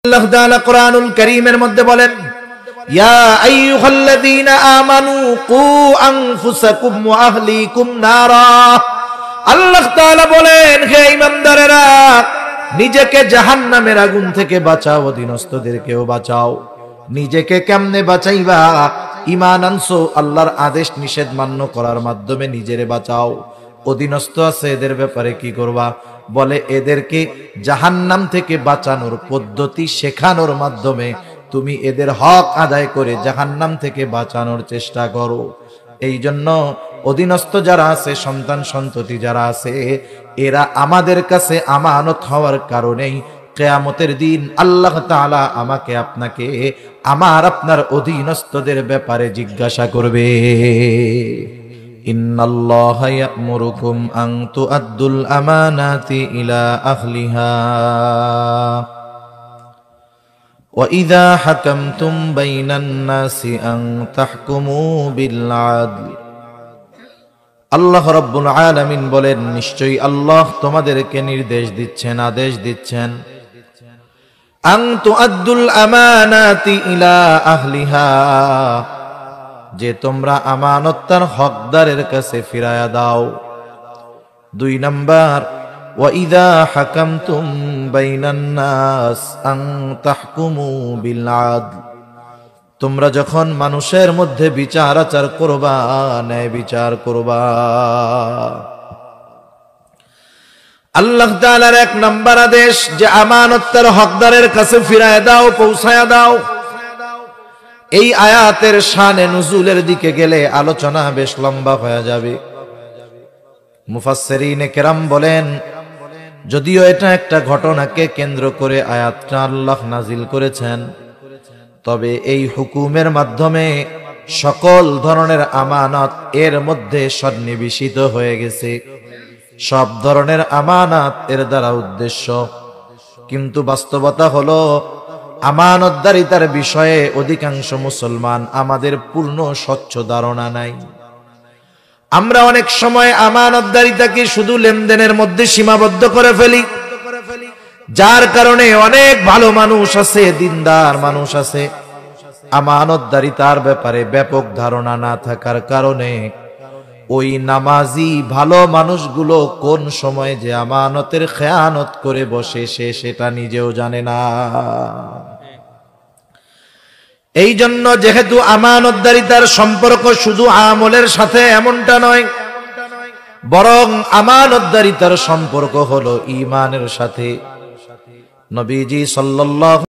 আল্লাহ তাআলা কোরআনুল কারীমের মধ্যে বলেন, ইয়া আইয়ুহাল্লাযীনা আমানু কু আনফুসাকুম ওয়া আহলিকুম নারা। আল্লাহ তাআলা বলেন, হে ঈমানদারেরা, নিজেকে জাহান্নামের আগুন থেকে বাঁচাও, অধীনস্থদেরকেও বাঁচাও। নিজেকে কেমনে বাঁচাইবা? ঈমান আনছো, আল্লাহর আদেশ নিষেধ মান্য করার মাধ্যমে নিজেরে বাঁচাও। অধীনস্থ আছে, এদের ব্যাপারে কি করবা? বলে এদেরকে জাহান্নাম থেকে বাঁচানোর পদ্ধতি শেখানোর মাধ্যমে তুমি এদের হক আদায় করে জাহান্নাম থেকে বাঁচানোর চেষ্টা করো। এই জন্য অধীনস্থ যারা আছে, সন্তান সন্ততি যারা আছে, এরা আমাদের কাছে আমানত হওয়ার কারণেই কিয়ামতের দিন আল্লাহ তাআলা আমাকে আপনাকে আমার আপনার অধীনস্থদের ব্যাপারে জিজ্ঞাসা করবে। ইন্নাল্লাহা ইয়া'মুরুকুম আন তু'আদ্দুল আমানাতি ইলা আহলিহা ওয়া ইযা হাকামতুম বাইনান নাসি আন তাহকুমু বিল আদল। আল্লাহ রাব্বুল আলামিন বলেন, নিশ্চয়ই আল্লাহ তোমাদেরকে নির্দেশ দিচ্ছেন, আদেশ দিচ্ছেন, আন তু'আদ্দুল আমানাতি ইলা আহলিহা, যে তোমরা আমানত তার হকদারের কাছে ফিরায়া দাও। ২ নাম্বার, ওয়া ইযা হাকামতুম বাইনান নাস আন তাহকুমু বিল আদল, তোমরা যখন মানুষের মধ্যে বিচার আচার করবা, ন্যায় বিচার করবা। আল্লাহ তাআলার ১ নাম্বার আদেশ যে আমানত তার হকদারের কাছে ফিরায়া দাও, পৌঁছায়া দাও। এই আয়াতের শানে নুজুলের দিকে গেলে আলোচনা বেশ লম্বা হয়ে যাবে। মুফাসসিরিনে কেরাম বলেন, যদিও এটা একটা ঘটনাকে কেন্দ্র করে আয়াতটা আল্লাহ নাজিল করেছেন, তবে এই হুকুমের মাধ্যমে সকল ধরনের আমানত এর মধ্যে সন্নিবেশিত হয়ে গেছে। সব ধরনের আমানত এর দ্বারা উদ্দেশ্য। কিন্তু বাস্তবতা হলো, আমানতদারিতার বিষয়ে অধিকাংশ মুসলমান আমাদের পূর্ণ স্বচ্ছ ধারণা নাই। আমরা অনেক সময় আমানতদারিতাকে শুধু লেনদেনের মধ্যে সীমাবদ্ধ করে ফেলি, যার কারণে অনেক ভালো মানুষ আছে, দিনদার মানুষ আছে, আমানতদারিতার ব্যাপারে ব্যাপক ধারণা না থাকার কারণে ওই নামাজি ভালো মানুষগুলো কোন সময় যে আমানতের খেয়ানত করে বসে সে সেটা নিজেও জানে না। এই জন্য যেহেতু আমানতদারিতার সম্পর্ক শুধু আমলের সাথে এমনটা নয়, বরং আমানতদারিতার সম্পর্ক হলো ঈমানের সাথে। নবীজি সাল্লাল্লাহু